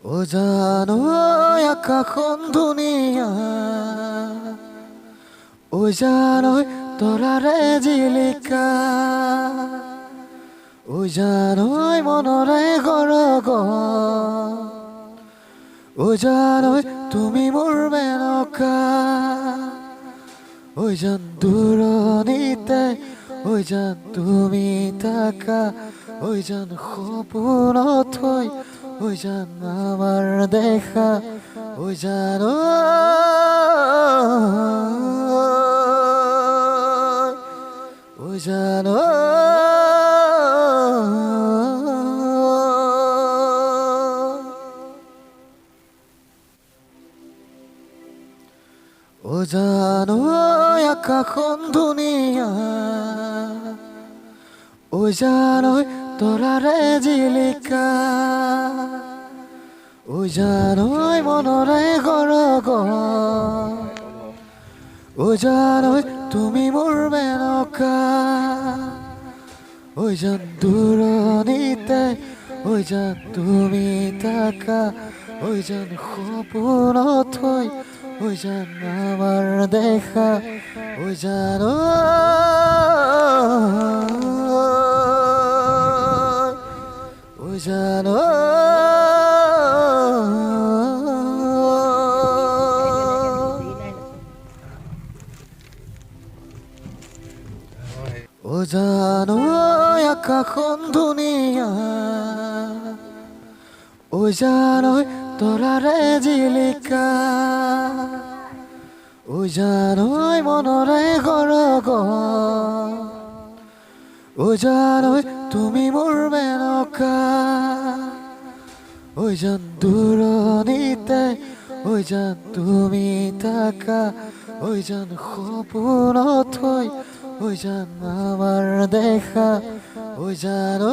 অজানো আকাশখন ধুনীয়া জানৈ তৰাৰে জিলিকা জানৈ মনৰে গৰগ জানৈ তুমি মোৰ মেনকা জান দূৰণিতে জান তুমি থাকা জান সপোনত থৈ জান আমাৰ দেখা জানো জানো জানো আকাশখন ধুনীয়া জানৈ তৰাৰে জিলিকা জানৈ মনৰে গৰগ জানৈ তুমি মোৰ মেনকা জান দূৰণিতে জান তুমি থাকা জান সপোনত থৈ জান আমাৰ দেখা জানো জানো জানো আকাশখন ধুনীয়া জানৈ তৰাৰে জিলিকা জানৈ মনৰে গৰগ জানৈ তুমি মোৰ মেনকা জান দূৰণিতে জান তুমি থাকা জান সপোনত থৈ জান আমাৰ দেখা জানো